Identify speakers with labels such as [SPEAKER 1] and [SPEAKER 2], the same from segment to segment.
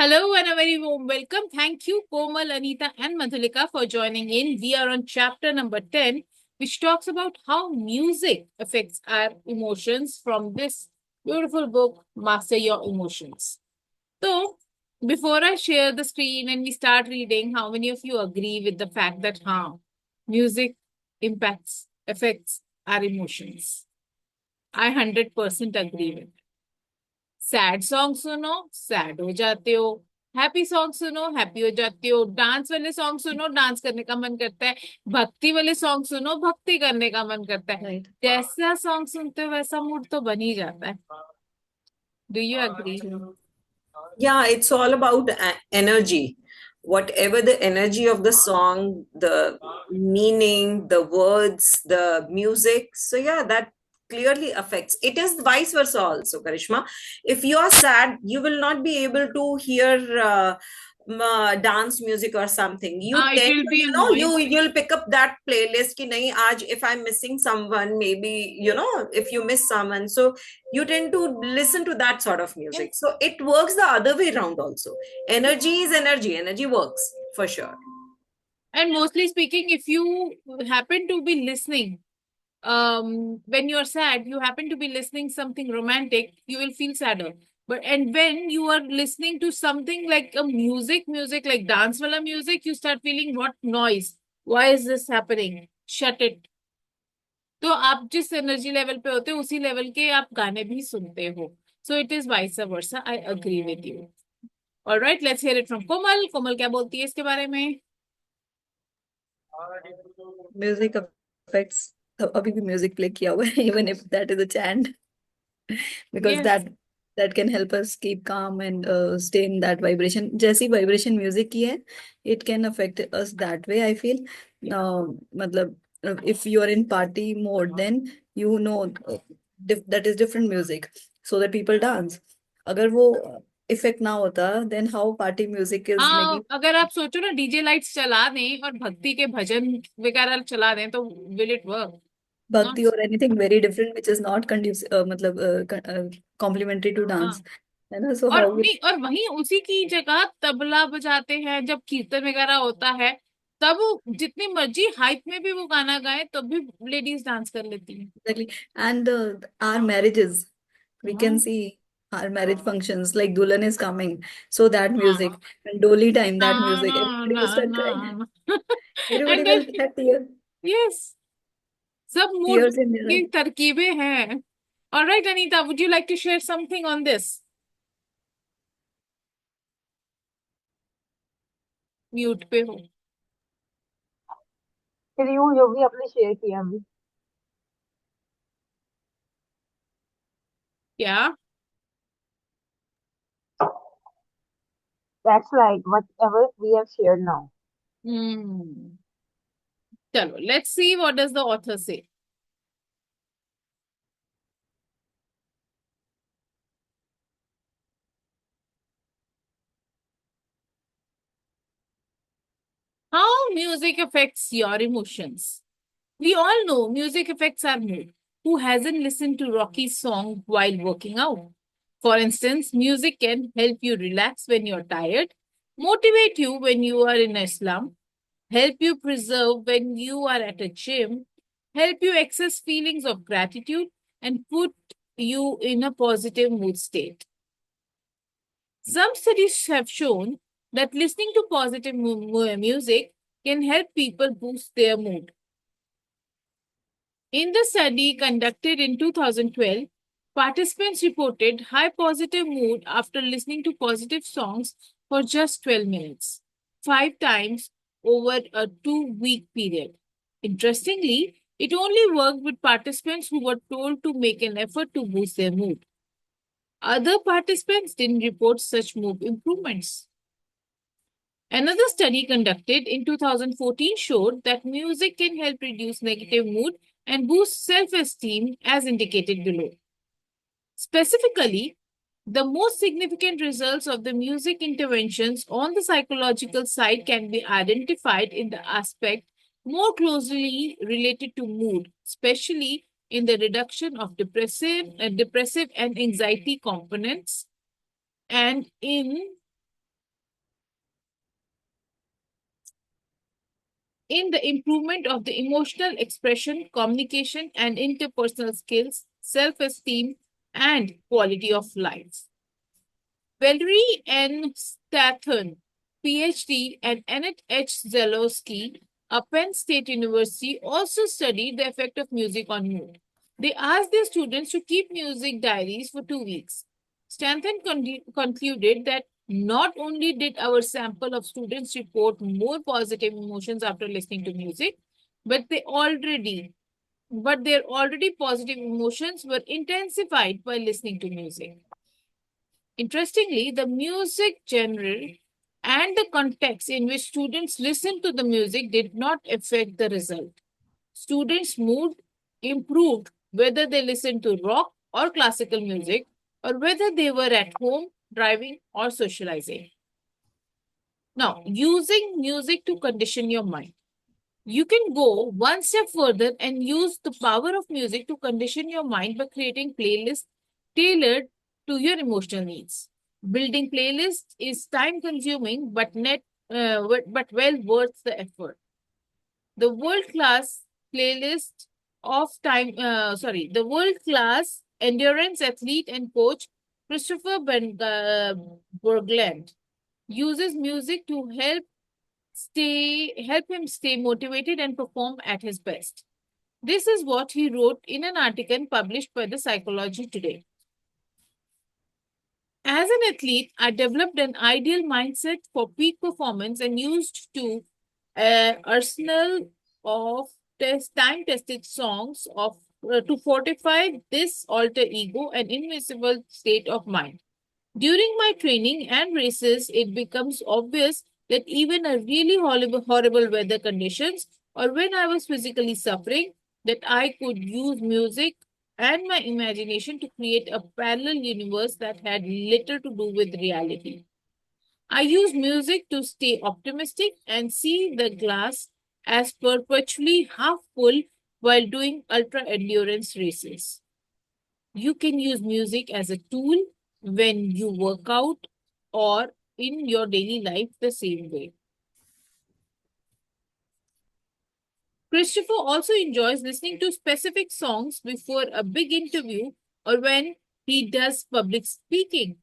[SPEAKER 1] Hello and a very warm welcome. Thank you, Komal, Anita, and Madhulika for joining in. We are on chapter number 10, which talks about how music affects our emotions from this beautiful book, Master Your Emotions. So, before I share the screen and we start reading, how many of you agree with the fact that music affects our emotions? I 100% agree with. Sad song सुनो sad हो जाते हो, happy song सुनो happy हो जाते हो, dance वाले song सुनो डांस करने का मन करता है, भक्ति वाले सॉन्ग सुनो भक्ति करने का मन करता है।
[SPEAKER 2] Right.
[SPEAKER 1] जैसा सॉन्ग सुनते हो वैसा मूड तो बन ही जाता है। Do you agree?
[SPEAKER 3] Yeah, it's all about energy. Whatever the energy of the song, the meaning, the words, the music. So, yeah, that clearly affects. It is vice versa also, Karishma. If you are sad, you will not be able to hear dance music or something. You
[SPEAKER 1] हाँ, it
[SPEAKER 3] tend
[SPEAKER 1] will
[SPEAKER 3] to,
[SPEAKER 1] be
[SPEAKER 3] you know,
[SPEAKER 1] annoying.
[SPEAKER 3] you'll pick up that playlist ki nahi, aaj if I'm missing someone, maybe, you know, if you miss someone. So you tend to listen to that sort of music. So it works the other way around also. Energy is energy. Energy works for sure.
[SPEAKER 1] And mostly speaking, if you happen to be listening, when you're sad, you happen to be listening something romantic, you will feel sadder. But and when you are listening to something like a music like dance wala music, you start feeling what noise? Why is this happening? Shut it. तो आप जिस energy level पे होते हो उसी level के आप गाने भी सुनते हो. So it is vice versa. I agree with you. Alright, let's hear it from Komal. Komal क्या बोलती है इसके बारे में?
[SPEAKER 2] Music affects. अभी भी म्यूजिक प्ले किया हुआ है even if that is a chant because
[SPEAKER 1] yes.
[SPEAKER 2] that can help us keep calm and stay in that vibration. जैसी vibration music की है, it can affect us that way. I feel मतलब if you are in party mode, then you know that is different music, so that people dance. अगर वो effect ना होता, then how party music is
[SPEAKER 1] हाँ,
[SPEAKER 2] making
[SPEAKER 1] अगर आप सोचो ना डीजे लाइट्स चला दें और भक्ति के भजन वगैरह चला दें तो will it work?
[SPEAKER 2] bhakti
[SPEAKER 1] not.
[SPEAKER 2] or anything very different which is not conducive मतलब complementary to
[SPEAKER 1] हाँ.
[SPEAKER 2] dance, है ना? So
[SPEAKER 1] और
[SPEAKER 2] how will
[SPEAKER 1] नहीं, और वहीं उसी की जगह तबला बजाते हैं जब कीर्तन वगैरह होता है, तब जितनी मर्जी हाइप में भी वो गाना गाए तब भी लेडीज डांस कर लेती हैं.
[SPEAKER 2] exactly? And our marriages, we can
[SPEAKER 1] हाँ.
[SPEAKER 2] see our marriage functions like Dulan is coming, so that music
[SPEAKER 1] हाँ.
[SPEAKER 2] and Doli time,
[SPEAKER 1] ना
[SPEAKER 2] that music,
[SPEAKER 1] ना
[SPEAKER 2] everybody
[SPEAKER 1] ना
[SPEAKER 2] will start crying.
[SPEAKER 1] ना.
[SPEAKER 2] Everybody
[SPEAKER 1] and
[SPEAKER 2] will have
[SPEAKER 1] yes, सब mood
[SPEAKER 2] tears in their
[SPEAKER 1] की
[SPEAKER 2] eyes.
[SPEAKER 1] तरकीबें हैं. Alright Anita, would you like to share something on this? Mute पे हो
[SPEAKER 4] फिर यूं जो भी आपने शेयर किया अभी.
[SPEAKER 1] क्या?
[SPEAKER 4] That's right, whatever we have shared now.
[SPEAKER 1] हम्म. चलो, let's see what does the author से. How music affects your emotions. We all know music affects our mood. Who hasn't listened to Rocky's song while working out? For instance, music can help you relax when you're tired, motivate you when you are in a slump, help you preserve when you are at a gym, help you access feelings of gratitude, and put you in a positive mood state. Some studies have shown that listening to positive music can help people boost their mood. In the study conducted in 2012, participants reported high positive mood after listening to positive songs for just 12 minutes, 5 times over a 2-week period. Interestingly, it only worked with participants who were told to make an effort to boost their mood. Other participants didn't report such mood improvements. Another study conducted in 2014 showed that music can help reduce negative mood and boost self esteem, as indicated below. Specifically, the most significant results of the music interventions on the psychological side can be identified in the aspect more closely related to mood, especially in the reduction of depressive and anxiety components, and in in the improvement of the emotional expression, communication, and interpersonal skills, self-esteem, and quality of life. Valerie N. Stathon, PhD, and Annette H. Zalowski, of Penn State University, also studied the effect of music on mood. They asked their students to keep music diaries for 2 weeks. Stanton concluded that not only did our sample of students report more positive emotions after listening to music, but their already positive emotions were intensified by listening to music. Interestingly, the music genre and the context in which students listened to the music did not affect the result. Students' mood improved whether they listened to rock or classical music, or whether they were at home, driving, or socializing. Now, using music to condition your mind. You can go one step further and use the power of music to condition your mind by creating playlists tailored to your emotional needs. Building playlists is time consuming but well worth the effort. The world class playlist of time the world class endurance athlete and coach Christopher Bergland uses music to help him stay motivated and perform at his best. This is what he wrote in an article published by the Psychology Today. As an athlete, I developed an ideal mindset for peak performance and used to arsenal of time-tested songs to fortify this alter ego and invincible state of mind. During my training and races, it becomes obvious that even a really horrible weather conditions or when I was physically suffering, that I could use music and my imagination to create a parallel universe that had little to do with reality. I use music to stay optimistic and see the glass as perpetually half full while doing ultra endurance races. You can use music as a tool when you work out or in your daily life the same way. Christopher also enjoys listening to specific songs before a big interview or when he does public speaking.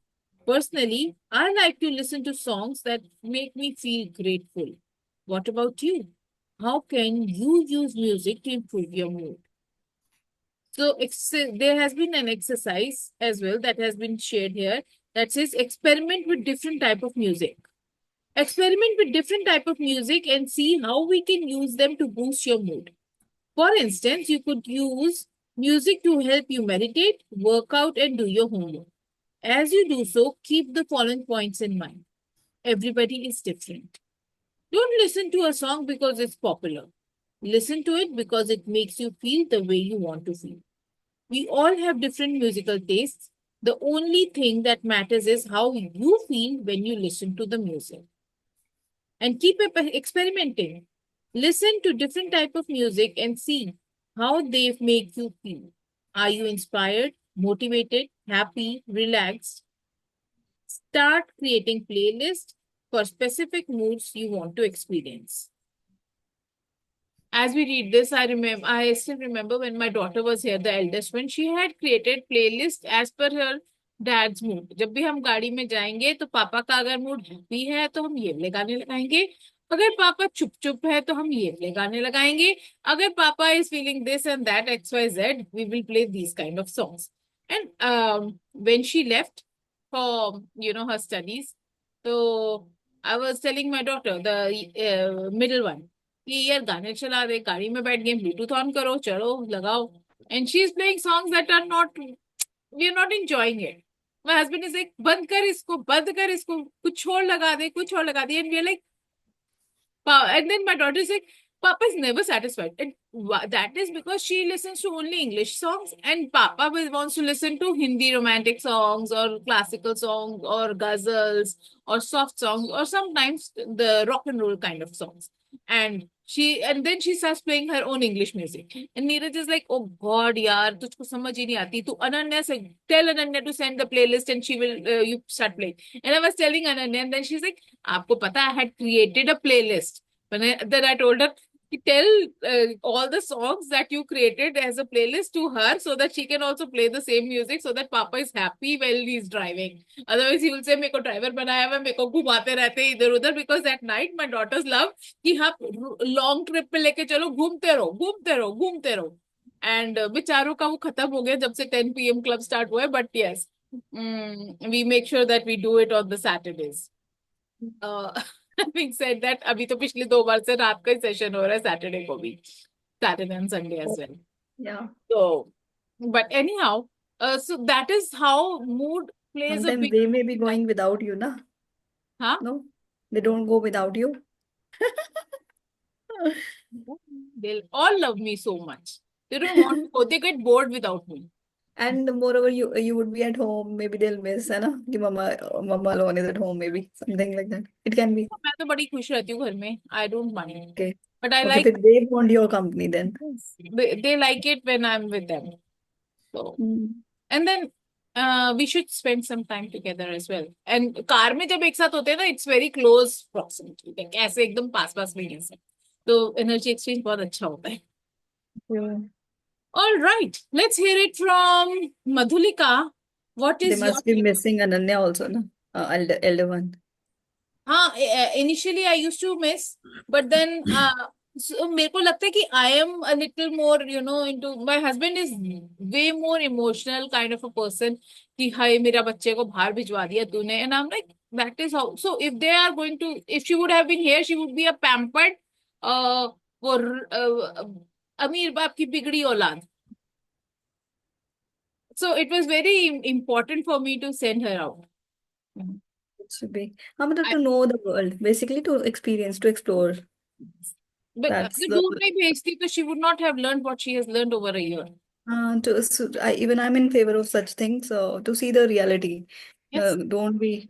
[SPEAKER 1] Personally, I like to listen to songs that make me feel grateful. What about you? How can you use music to improve your mood? So there has been an exercise as well that has been shared here that says experiment with different type of music. Experiment with different type of music and see how we can use them to boost your mood. For instance, you could use music to help you meditate, work out, and do your homework. As you do so, keep the following points in mind. Everybody is different. Don't listen to a song because it's popular. Listen to it because it makes you feel the way you want to feel. We all have different musical tastes. The only thing that matters is how you feel when you listen to the music. And keep experimenting. Listen to different type of music and see how they make you feel. Are you inspired, motivated, happy, relaxed? Start creating playlists for specific moods you want to experience. As we read this, I still remember when my daughter was here, the eldest one, she had created playlist as per her dad's mood. जब भी हम गाड़ी में जाएंगे तो पापा का अगर मूड हैप्पी है तो हम ये वाले गाने लगाएंगे, अगर पापा चुप चुप है तो हम ये वाले गाने लगाएंगे, अगर पापा is feeling this and that XYZ, we will play these kind of songs. And when she left for her studies, so I was telling my daughter, the middle one, कि यार गाने चला दे, गाड़ी में बैठ गए, ब्लूटूथ ऑन करो, चलो लगाओ. And she is playing songs that are not, we are not enjoying it. My husband is like, बंद कर इसको, कुछ और लगा दे, and we are like, and then my daughter is like, Papa is never satisfied. And that is because she listens to only English songs, and Papa wants to listen to Hindi romantic songs or classical songs or ghazals or soft songs or sometimes the rock and roll kind of songs. And then she starts playing her own English music. And Neeraj is like, oh God, yaar, tujhko samajh hi nahi aati. Tu Ananya se tell Ananya to send the playlist and she will you start playing. And I was telling Ananya, and then she's like, aapko pata, I had created a playlist. Then I told her, tell all the songs that you created as a playlist to her so that she can also play the same music so that Papa is happy while he's driving. Otherwise, he will say, मेरे को driver बनाया हुआ है, मेरे को घुमाते रहते हैं इधर उधर, because at night my daughters love कि हाँ long trip पे लेके चलो, घूमते रहो घूमते रहो घूमते रहो. And बेचारों का वो खत्म हो गया जब से 10 p.m. club start हुआ है. But yes, we make sure that we do it on the Saturdays. Having said that, अभी तो पिछले 2 बार से रात का ही सेशन हो रहा है सैटरडे को भी, Saturday and Sunday as well.
[SPEAKER 2] Yeah.
[SPEAKER 1] So, but anyhow, so that is how mood plays a
[SPEAKER 2] Sometimes
[SPEAKER 1] big.
[SPEAKER 2] they may be going without you, na?
[SPEAKER 1] Huh?
[SPEAKER 2] No, they don't go without you.
[SPEAKER 1] They'll all love me so much. They don't want to go. They get bored without me.
[SPEAKER 2] And moreover, you would be at home. Maybe they'll miss, है ना? कि mama alone is at home. Maybe something like that. It can be.
[SPEAKER 1] मैं तो बड़ी खुश रहती हूँ घर में. I don't mind.
[SPEAKER 2] Okay.
[SPEAKER 1] But I
[SPEAKER 2] Okay,
[SPEAKER 1] like.
[SPEAKER 2] फिर they want your company then.
[SPEAKER 1] They like it when I'm with them. So. And then we should spend some time together as well. And car में जब एक साथ होते हैं ना, it's very close proximity. Like ऐसे एकदम पास पास में नहीं है. तो energy exchange बहुत अच्छा होता है.
[SPEAKER 2] Yeah.
[SPEAKER 1] All right, let's hear it from Madhulika. What
[SPEAKER 2] They
[SPEAKER 1] is your
[SPEAKER 2] must be
[SPEAKER 1] take?
[SPEAKER 2] missing Ananya also, na? Elder one.
[SPEAKER 1] Initially I used to miss, but then so मेरे को लगता है कि I am a little more, into my husband is way more emotional kind of a person कि हाय मेरा बच्चे को बाहर भिजवा दिया तूने, and I'm like that is how. So if they are going to, if she would have been here, she would be a pampered वो अमीर बाप की बिगड़ी औलाद. So it was very important for me to send her out.
[SPEAKER 2] It should be. To know the world, basically to experience, to explore.
[SPEAKER 1] But
[SPEAKER 2] That's
[SPEAKER 1] अगर दूर नहीं भेजती तो she would not have learned what she has learned over a year.
[SPEAKER 2] Even I'm in favor of such things. To see the reality.
[SPEAKER 1] Yes.
[SPEAKER 2] Don't be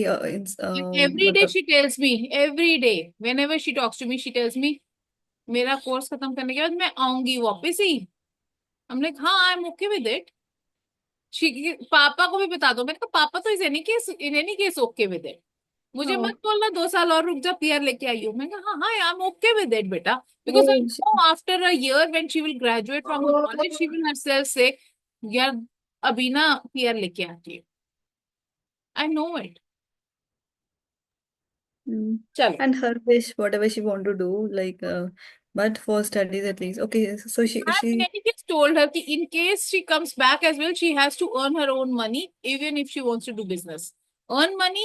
[SPEAKER 1] Every day she tells me, every day, whenever she talks to me, she tells me, मेरा course खत्म करने के बाद मैं आऊंगी वापस ही. I'm like, हाँ, I'm okay with it. पापा को भी बता दो. मैंने कहा पापा तो in any case okay with it. मुझे मत बोलना 2 साल और रुक जा पीआर लेके आई हो. मैंने कहा हाँ, I am okay with it बेटा, because I know after a year when she will graduate from her college, she will herself say, यार अभी ना पीआर लेके आती है. I know it. चलो.
[SPEAKER 2] And her wish, whatever she want to do, like, but for studies at least. Okay, so she
[SPEAKER 1] I in any case told her that in case she comes back as well, she has to earn her own money, even if she wants to do business. Earn money,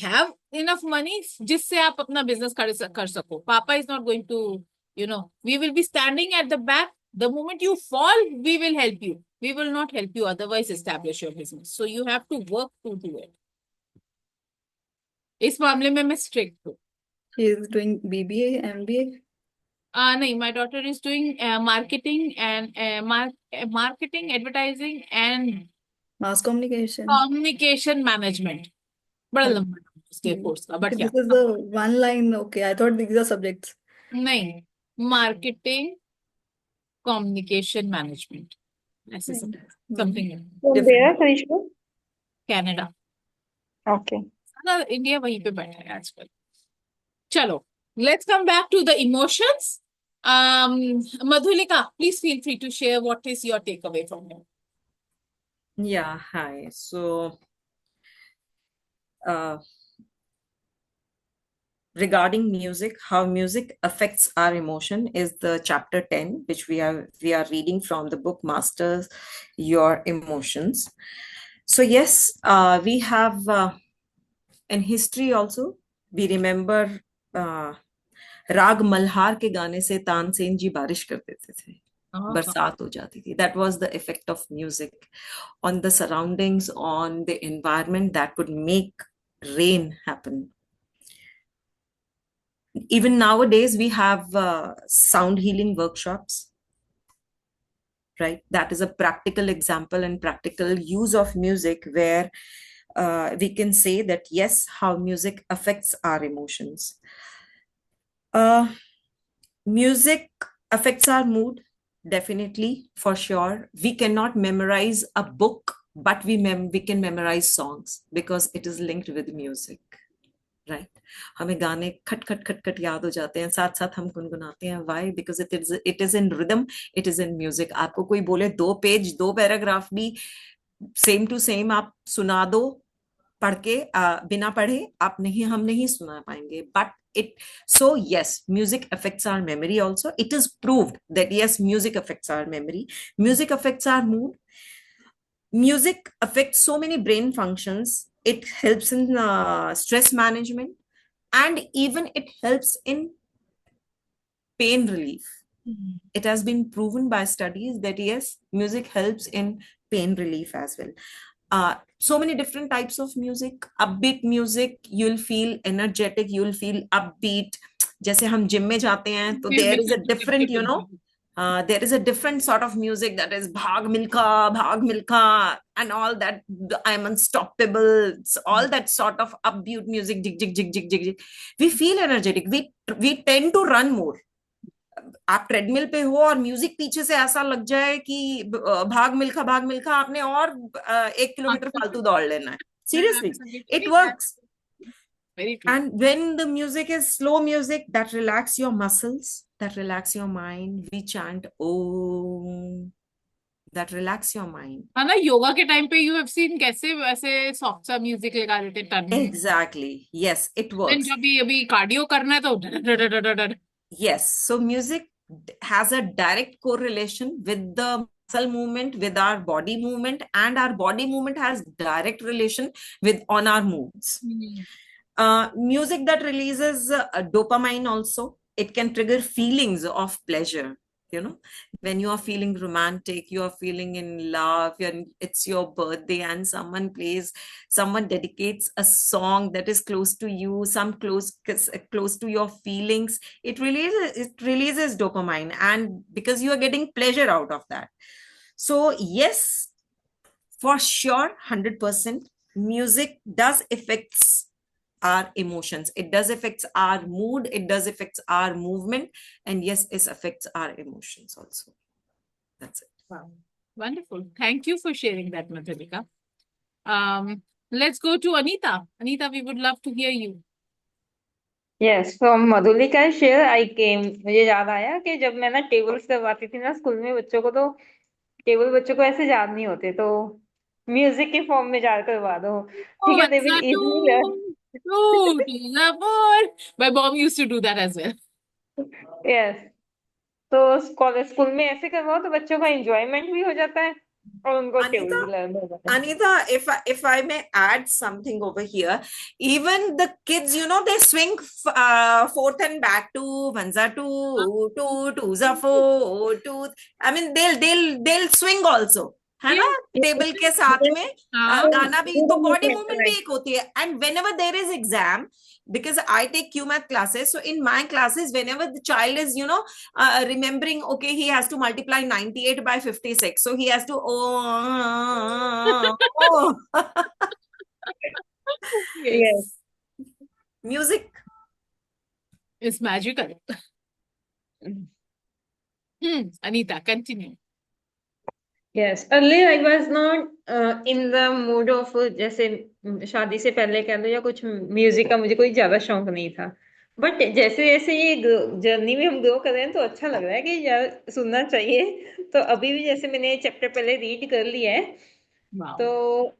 [SPEAKER 1] have enough money जिससे आप अपना business कर सको. Papa is not going to, we will be standing at the back. The moment you fall, we will help you. We will not help you otherwise establish your business. So you have to work to do it. इस मामले में मैं strict हूँ.
[SPEAKER 2] she is doing BBA, MBA.
[SPEAKER 1] नहीं, my daughter is doing marketing and marketing, advertising and
[SPEAKER 2] Mass communication.
[SPEAKER 1] communication management. बड़ा लंबा उसके course का, but
[SPEAKER 2] Okay,
[SPEAKER 1] yeah.
[SPEAKER 2] this is the one line. Okay, I thought these are subjects.
[SPEAKER 1] नहीं, marketing, communication management. ऐसे something
[SPEAKER 4] From where, Karishma?
[SPEAKER 1] Canada.
[SPEAKER 4] Okay.
[SPEAKER 1] सारा India वहीं पे बैठा है आजकल. चलो, let's come back to the emotions. Madhulika, please feel free to share what is your takeaway from here.
[SPEAKER 3] Yeah, hi. So, regarding music, how music affects our emotion is the chapter 10, which we are reading from the book Masters Your Emotions. So yes, we have in history also, we remember राग मल्हार के गाने से तानसेन जी बारिश कर देते थे, बरसात हो जाती थी. That was the effect of music on the surroundings, on the environment, that would make rain happen. Even nowadays, we have sound healing workshops, right? That is a practical example and practical use of music where we can say that, yes, how music affects our emotions. Music affects our mood, definitely, for sure. We cannot memorize a book, but we can memorize songs because it is linked with music. Right. हमें गाने खट खट खट खट याद हो जाते हैं, साथ साथ हम गुनगुनाते हैं। Why? Because it is in rhythm, it is in music. आपको कोई बोले 2 पेज 2 पैराग्राफ भी सेम टू सेम आप सुना दो, पढ़ के बिना पढ़े आप नहीं, हम नहीं सुना पाएंगे। But it so yes, music affects our memory also. It is proved that yes, music affects our memory, music affects our mood, music affects so many brain functions. It helps in stress management, and even it helps in pain relief. It has been proven by studies that yes, music helps in pain relief as well. So many different types of music. Upbeat music, you'll feel energetic, you'll feel upbeat. जैसे हम gym में जाते हैं तो there is a different, there is a different sort of music that is bhag milkha and all that. I'm unstoppable. It's all that sort of upbeat music. Jig jig jig jig jig jig. We feel energetic. We tend to run more. आप treadmill पे हो और music पीछे से ऐसा लग जाए कि भाग मिल्खा आपने और 1 किलोमीटर फालतू दौड़ लेना है। Seriously, it works.
[SPEAKER 1] Very true.
[SPEAKER 3] And when the music is slow music, that relax your muscles, that relax your mind. We chant Om, that relax your mind.
[SPEAKER 1] हाँ ना, योगा के टाइम पे you have seen कैसे वैसे soft सा music लगा देते turn में।
[SPEAKER 3] Exactly. Yes, it
[SPEAKER 1] Then
[SPEAKER 3] works.
[SPEAKER 1] जब भी अभी कार्डियो करना है तो
[SPEAKER 3] Yes. So music has a direct correlation with the muscle movement, with our body movement, and our body movement has direct relation with on our moods. Music that releases dopamine also. It can trigger feelings of pleasure. When you are feeling romantic, you are feeling in love, it's your birthday and someone dedicates a song that is close to you, close to your feelings. It releases dopamine, and because you are getting pleasure out of that. So yes, for sure, 100%, music does affects our emotions. It does affects our mood. It does affects our movement, and yes, it affects our emotions also. That's it.
[SPEAKER 1] Wow. Wonderful. Thank you for sharing that, Madhulika. Let's go to Anita. Anita, we would love to hear you.
[SPEAKER 4] Yes, from Madhulika share I came. मुझे याद आया कि जब मैं ना tables करवाती थी ना स्कूल में बच्चों को, तो टेबल बच्चों को ऐसे याद नहीं होते, तो म्यूजिक के फॉर्म में याद करवा दो, ठीक
[SPEAKER 1] Oh,
[SPEAKER 4] है, दे
[SPEAKER 1] it's
[SPEAKER 4] will
[SPEAKER 1] a
[SPEAKER 4] easily learn.
[SPEAKER 1] two to the board. My mom used to do that as well.
[SPEAKER 4] Yes, तो कॉलेज स्कूल में ऐसे करवाओ तो बच्चों का एंजॉयमेंट भी हो जाता है और उनको टेबल
[SPEAKER 3] Anita,
[SPEAKER 4] भी लर्न हो जाता है।
[SPEAKER 3] Anita, if I may add something over here, even the kids, they swing forth and back to ones are two, twos are four, two. I mean, they'll swing also, है ना, table के साथ में गाना भी, तो बॉडी मूवमेंट भी एक होती है। And whenever there is exam, because I take QMath classes, so in my classes, whenever the child is, remembering, okay, he has to multiply 98 by 56, so he has to
[SPEAKER 1] Yes.
[SPEAKER 3] Music
[SPEAKER 1] It's magical. Anita, continue.
[SPEAKER 4] Yes, earlier I was not in the mood of जैसे शादी से पहले कह लो या कुछ music का मुझे कोई ज्यादा शौक नहीं था, बट जैसे जैसे ये जर्नी में हम ग्रो कर रहे हैं तो अच्छा लग रहा है कि यार सुनना चाहिए। तो अभी भी जैसे मैंने चैप्टर पहले रीड कर लिया है,
[SPEAKER 1] Wow.
[SPEAKER 4] तो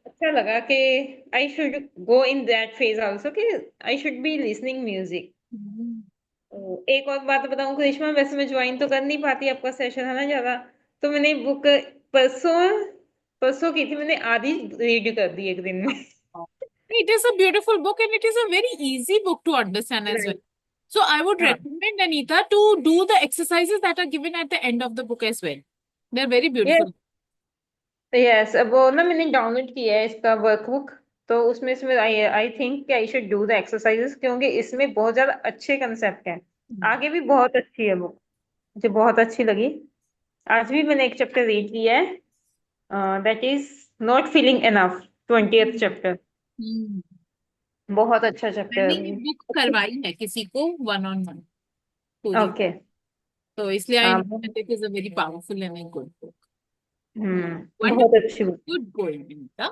[SPEAKER 4] अच्छा लगा कि I should go in that phase also कि I should be listening music. एक और बात बताऊं करिश्मा, वैसे मैं ज्वाइन तो कर नहीं पाती आपका सेशन है ना ज्यादा, तो मैंने बुक परसों परसों की थी, मैंने आधी रीड कर दी एक दिन में।
[SPEAKER 1] It is a beautiful book and it is a very easy book to understand as well. So I would
[SPEAKER 4] हाँ,
[SPEAKER 1] recommend Anita to do the exercises that are given at the end of the book as well. They're very beautiful.
[SPEAKER 4] Yes, वो ना मैंने download किया है इसका workbook, तो उसमें इसमें आई थिंक कि I should do the exercises, क्योंकि इसमें बहुत ज्यादा अच्छे कंसेप्ट हैं। आगे भी बहुत अच्छी है बुक, मुझे बहुत अच्छी लगी। आज भी मैंने एक चैप्टर रीड किया है, that is not feeling enough, 20th chapter.
[SPEAKER 1] Hmm.
[SPEAKER 4] बहुत अच्छा चैप्टर
[SPEAKER 1] मैंने ये बुक करवाई है किसी को 1-on-1 पूरी,
[SPEAKER 4] ओके।
[SPEAKER 1] तो इसलिए I know that it is a very powerful and a good book.
[SPEAKER 4] बहुत
[SPEAKER 1] Wonderful.
[SPEAKER 4] अच्छी book.
[SPEAKER 1] Good going, Anita.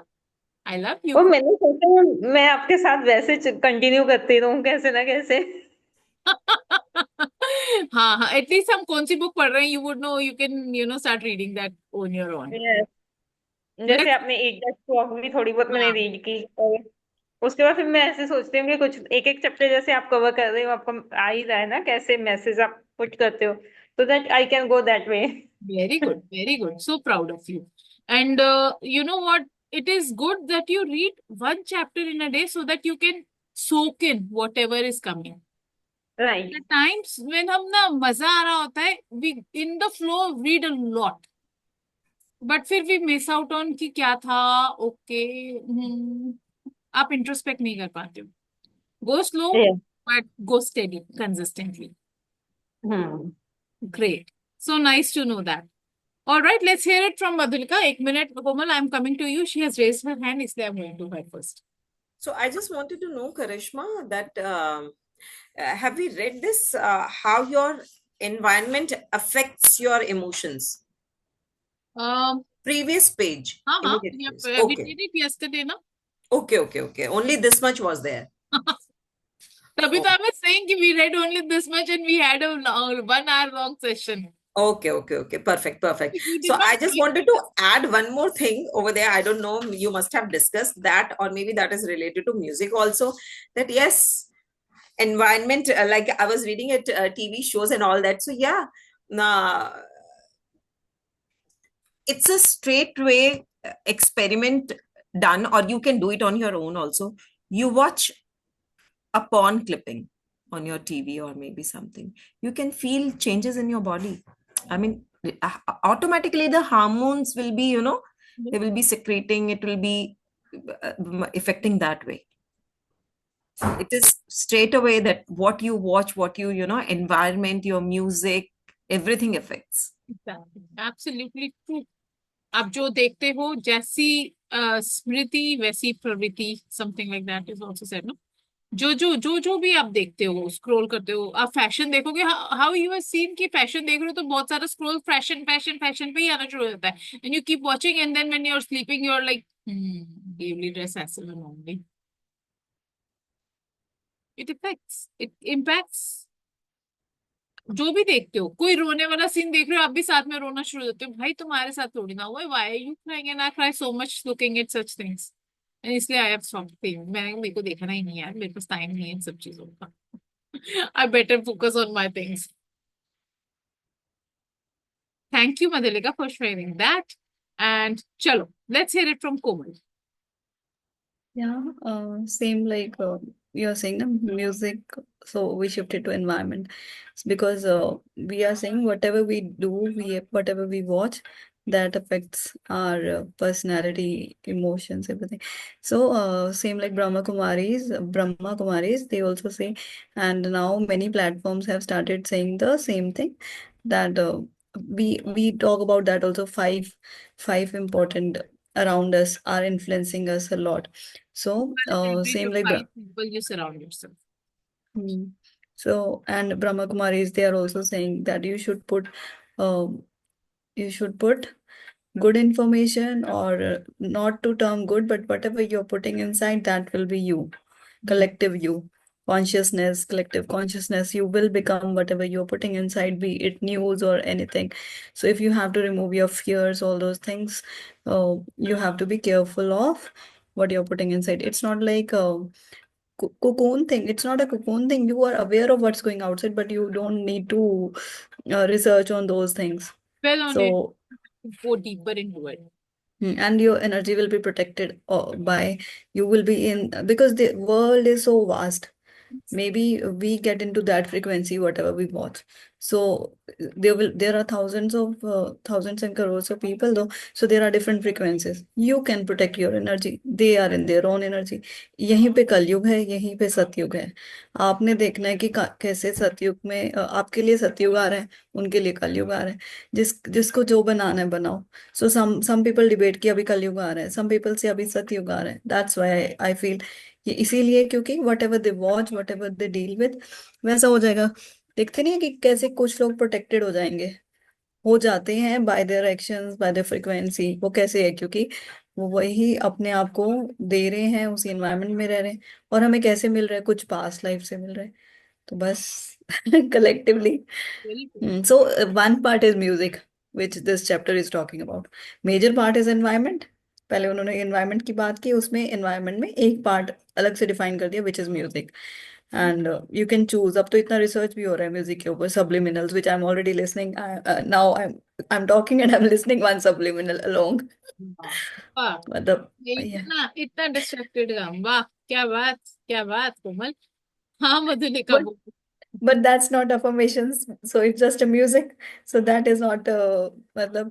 [SPEAKER 1] I love
[SPEAKER 4] और
[SPEAKER 1] you.
[SPEAKER 4] मैंने सोचा मैं आपके साथ वैसे कंटिन्यू करती रहूं कैसे ना कैसे।
[SPEAKER 1] हाँ हाँ, एटलीस्ट हम कौन सी बुक पढ़ रहे हैं, you would know, you can start reading that on your own.
[SPEAKER 4] Yes. जैसे
[SPEAKER 1] लेट्स,
[SPEAKER 4] आपने एक डेस्क वॉक भी थोड़ी बहुत मैंने
[SPEAKER 1] हाँ
[SPEAKER 4] रीड की, और उसके बाद फिर मैं ऐसे सोचती हूँ कि कुछ एक एक चैप्टर जैसे आप कवर कर रहे हो, आपको आ ही रहा है ना कैसे मैसेज आप पुट करते हो, तो that I can go that way.
[SPEAKER 1] very good, very good. So proud of you. And you know what? It is good that you read one chapter in a day so that you can soak in whatever is coming. The
[SPEAKER 4] right.
[SPEAKER 1] times when हम ना मजा आ रहा होता है, we in the flow read a lot, but फिर we miss out on कि क्या था, ओके, आप इंट्रोस्पेक्ट नहीं कर पाते हो. Go slow, but go steady, consistently.
[SPEAKER 4] Hmm.
[SPEAKER 1] Great. So nice to know that. All right, let's hear it from Madhulika. एक minute, Komal, I'm coming to you. She has raised her hand, इसलिए I'm going to her first.
[SPEAKER 3] So I just wanted to know, Karishma, that have we read this? How your environment affects your emotions?
[SPEAKER 1] Um,
[SPEAKER 3] Previous page,
[SPEAKER 1] हाँ हाँ,
[SPEAKER 3] immediate previous.
[SPEAKER 1] we
[SPEAKER 3] Okay,
[SPEAKER 1] did it yesterday ना.
[SPEAKER 3] okay, okay, okay. Only this much was there.
[SPEAKER 1] तभी तो
[SPEAKER 3] Oh,
[SPEAKER 1] I was saying कि we read only this much and we had a 1 hour long session.
[SPEAKER 3] okay, okay, okay. Perfect, perfect.
[SPEAKER 1] You
[SPEAKER 3] So
[SPEAKER 1] did not
[SPEAKER 3] I just
[SPEAKER 1] read
[SPEAKER 3] wanted to add one more thing over there. I don't know, you must have discussed that, or maybe that is related to music also. That yes, environment, like I was reading it, TV shows and all that. So yeah, nah, it's a straight way experiment done, or you can do it on your own also. You watch a porn clipping on your TV or maybe something, you can feel changes in your body. I mean, automatically the hormones will be,
[SPEAKER 1] it.
[SPEAKER 3] they will be secreting, it will be affecting that way. It is straight away that what you watch, what environment, your music, everything affects.
[SPEAKER 1] Exactly. Absolutely true. आप जो देखते हो, जैसी स्मृति वैसी प्रवृत्ति, something like that is also said no. जो भी आप देखते हो, स्क्रॉल करते हो, आप फैशन देखोगे, हाउ यू हैव सीन कि फैशन देख रहे हो तो बहुत सारा स्क्रॉल फैशन फैशन फैशन पे ही आना शुरू हो जाता है, and you keep watching and then when you are sleeping you are like, daily dress ऐसे बनाऊंगी. इट इफेक्ट्स, इट इम्पैक्ट्स जो भी देखते हो. कोई रोने वाला सीन देख रहे हो, आप भी साथ में रोना शुरू हो जाते हो. भाई तुम्हारे साथ थोड़ी ना हुआ है, why are you crying, and I cry so much looking at such things. इसलिए आई हैव स्टॉप्ड थिंकिंग. मैंने, मेरे को देखना ही नहीं है यार, मेरे पास टाइम नहीं है इन सब चीजों का. I better focus on my things. Thank you, Madhulika, for sharing that. And chalo, let's hear it from Komal.
[SPEAKER 2] Yeah, same like you're saying, music. So we shifted to environment. It's because we are saying whatever we do, whatever we watch, that affects our personality, emotions, everything. So same like Brahma Kumaris, they also say, and now many platforms have started saying the same thing, that we talk about that also. Five important around us are influencing us a lot. So,
[SPEAKER 1] What are the category
[SPEAKER 2] same
[SPEAKER 1] of
[SPEAKER 2] like
[SPEAKER 1] 5 people you surround yourself?
[SPEAKER 2] Hmm. So, and Brahma Kumaris, they are also saying that um, you should put good information, or not to term good, but whatever you're putting inside, that will be you, collective you, consciousness, collective consciousness. You will become whatever you're putting inside, be it news or anything. So, if you have to remove your fears, all those things, you have to be careful of what you're putting inside. It's not like cocoon thing. It's not a cocoon thing. You are aware of what's going outside, but you don't need to research on those things.
[SPEAKER 1] Well on it,
[SPEAKER 2] So,
[SPEAKER 1] go deeper into it.
[SPEAKER 2] and your energy will be protected by, you will be in, because the world is so vast. Maybe we get into that frequency, whatever we watch. So there are thousands and crores of people though. So there are different frequencies. You can protect your energy. They are in their own energy. यहीं पे कलयुग है, यहीं पे सतयुग है. आपने देखना है कि कैसे सतयुग में आपके लिए सतयुग आ रहा है, उनके लिए कलयुग आ रहा है. जिसको जो बनाना है बनाओ. So some people debate कि अभी कलयुग आ रहा है. Some people say अभी सतयुग आ रहा है. That's why I feel ये इसीलिए, क्योंकि what ever they watch, what ever they deal with, वैसा हो जाएगा. देखते नहीं है कि कैसे कुछ लोग प्रोटेक्टेड हो जाएंगे, हो जाते हैं bye their actions, bye there frequency. वो कैसे है, क्योंकि वो वही अपने आप को दे रहे हैं, उसी एनवायरनमेंट में रह रहे हैं, और हमें कैसे मिल रहा है, कुछ पास्ट लाइफ से मिल रहा है, तो बस collectively.
[SPEAKER 1] Very true.
[SPEAKER 2] So one part is music, which this chapter is talking about. Major part is environment. पहले उन्होंने environment की बात की, उसमें environment में एक part अलग से define कर दिया, which is music. And you can choose. अब तो इतना research भी हो रहा है music के ऊपर, subliminals, which I'm already listening. Now I'm talking and I'm listening one subliminal along.
[SPEAKER 1] वाह,
[SPEAKER 2] मतलब
[SPEAKER 1] ये
[SPEAKER 2] yeah.
[SPEAKER 1] इतना डिस्ट्रैक्टेड काम, वाह, क्या बात कोमल। हाँ मधुलिका
[SPEAKER 2] But
[SPEAKER 1] बोल।
[SPEAKER 2] but that's not affirmations, so it's just a music, so that is not matlab,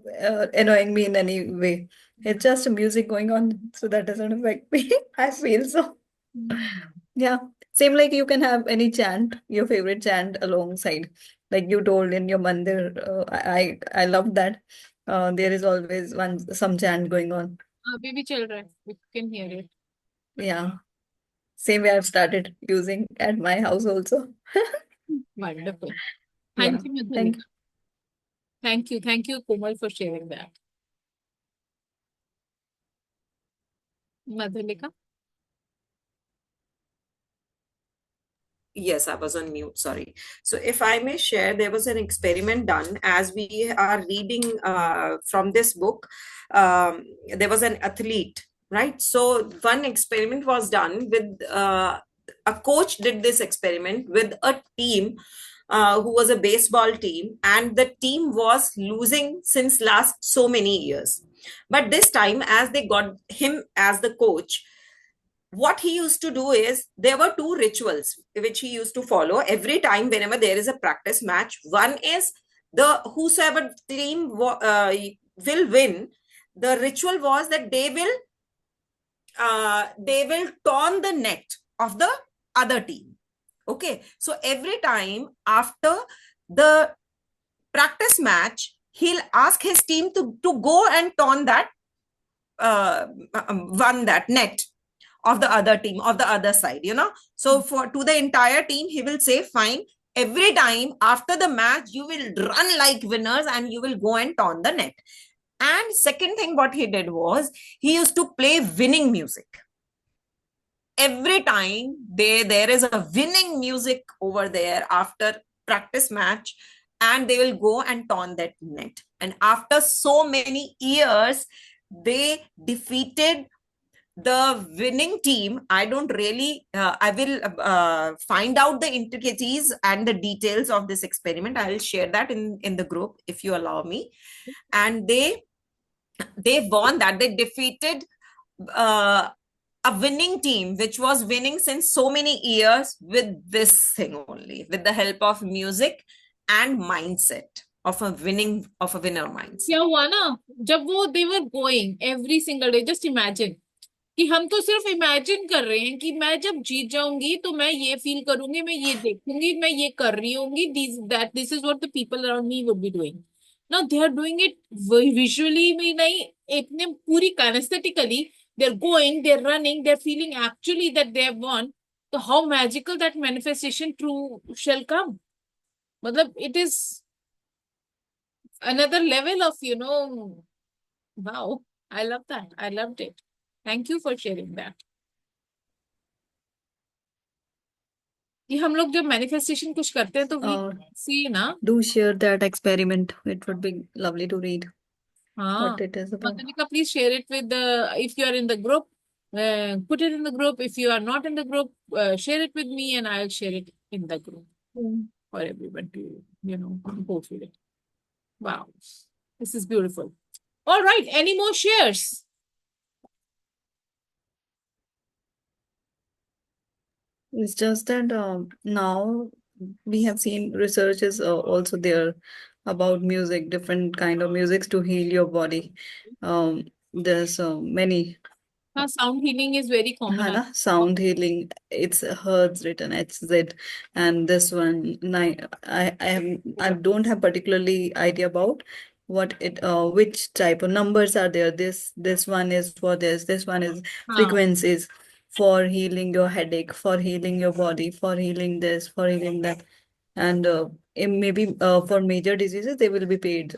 [SPEAKER 2] annoying me in any way. It's just a music going on, so that doesn't affect me. I feel so. Yeah, same like you can have any chant, your favorite chant alongside, like you told in your mandir. I love that. There is always some chant going on.
[SPEAKER 1] अभी भी चल रहा है, you can hear it.
[SPEAKER 2] Yeah, same way I've started using at my house also.
[SPEAKER 1] Wonderful.
[SPEAKER 2] Yeah,
[SPEAKER 1] Thank you
[SPEAKER 2] thank
[SPEAKER 1] Madhulika. Thank you Komal for sharing that. Madhulika.
[SPEAKER 3] Yes, I was on mute, sorry. So if I may share, there was an experiment done as we are reading from this book. There was an athlete, right? So one experiment was done with a coach did this experiment with a team who was a baseball team, and the team was losing since last so many years. But this time, as they got him as the coach, what he used to do is there were two rituals which he used to follow every time whenever there is a practice match. One is the whosoever team will win. The ritual was that they will turn the net of the other team. Okay, so every time after the practice match, he'll ask his team to go and turn that one that net of the other team, of the other side, so to the entire team he will say, fine, every time after the match you will run like winners and you will go and turn the net. And second thing what he did was he used to play winning music. Every time there is a winning music over there after practice match, and they will go and turn that net. And after so many years they defeated the winning team. I don't really I will find out the intricacies and the details of this experiment. I will share that in the group if you allow me. And they won that. They defeated a winning team which was winning since so many years with this thing only, with the help of music and mindset of a winner mindset.
[SPEAKER 1] क्या हुआ ना, जब वो they were going every single day, just imagine कि हम तो सिर्फ imagine कर रहे हैं कि मैं जब जीत जाऊंगी तो मैं ये फील करूंगी, मैं ये देखूंगी, मैं ये कर रही होंगी, this is what the people around me would be doing. Now they are doing it visually भी नहीं, इतने पूरी kinesthetically they are going, they are running, they are feeling actually that they have won. तो how magical that manifestation true shall come. मतलब it is another level of wow, I love that, I loved it. Thank you for sharing that. कि हम लोग जब manifestation कुछ करते हैं तो वी सी ना,
[SPEAKER 2] Do share that experiment. It would be lovely to read
[SPEAKER 1] हाँ
[SPEAKER 2] what it is about.
[SPEAKER 1] Madhulika, please share it with if you are in the group, put it in the group. If you are not in the group, share it with me and I'll share it in the group for everyone to go through it. Wow, this is beautiful. All right, any more shares?
[SPEAKER 2] It's just that now we have seen research is also there about music, different kind of musics to heal your body. There's many.
[SPEAKER 1] Sound healing is very common.
[SPEAKER 2] है ना, sound healing. It's hertz written HZ, and this one I don't have particularly idea about what it which type of numbers are there. This one is for this one is frequencies for healing your headache, for healing your body, for healing this, for healing that. and maybe for major diseases they will be paid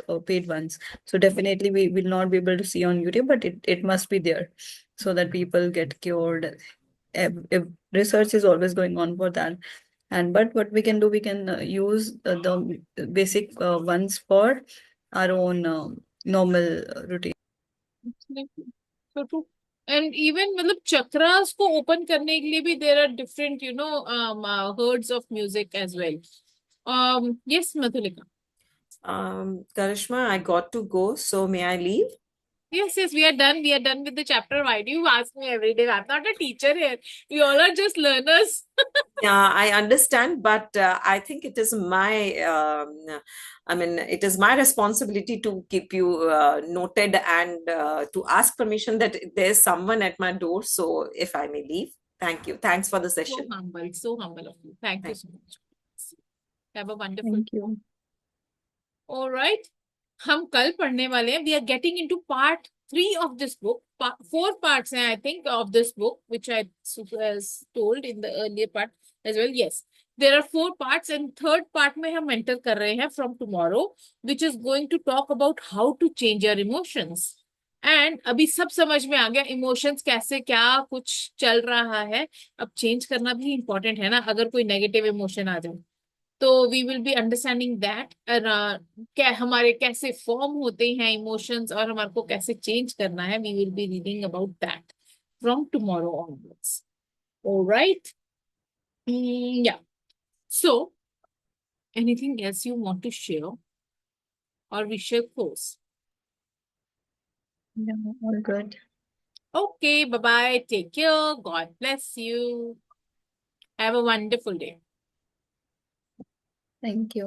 [SPEAKER 2] ones. So definitely we will not be able to see on YouTube, but it must be there so that people get cured. If research is always going on for that. And but what we can do, we can use the basic ones for our own normal routine.
[SPEAKER 1] Absolutely. So true. And even मतलब chakras को open करने के लिए भी there are different, herds of music as well. Yes, Madhulika.
[SPEAKER 3] Karishma, I got to go, so may I leave?
[SPEAKER 1] Yes, we are done. We are done with the chapter. Why do you ask me every day? I'm not a teacher here. We all are just learners.
[SPEAKER 3] Yeah, I understand, but I think it is it is my responsibility to keep you noted and to ask permission that there's someone at my door. So if I may leave, thank you. Thanks for the session.
[SPEAKER 1] So humble of you. Thank you
[SPEAKER 3] Thank
[SPEAKER 1] so much. Have a wonderful
[SPEAKER 2] Thank you.
[SPEAKER 1] All right. हम कल पढ़ने वाले हैं. We are getting into part 3 of this book. 4 parts हैं, I think, of this book, which I told in the earlier part as well. Yes. There are 4 parts, and third part में हम enter कर रहे हैं from tomorrow, which is going to talk about how to change your emotions. And अभी सब समझ में आ गया इमोशंस कैसे क्या कुछ चल रहा है. अब चेंज करना भी इम्पोर्टेंट है ना, अगर कोई नेगेटिव इमोशन आ जाए तो we will be understanding that क्या हमारे कैसे फॉर्म होते हैं इमोशंस और हमारे को कैसे चेंज करना है. We will be reading about that from tomorrow onwards. Alright. या so anything else you want to share और we share close?
[SPEAKER 2] Yeah, all good.
[SPEAKER 1] Okay, bye bye, take care, God bless you, have a wonderful day.
[SPEAKER 2] Thank you.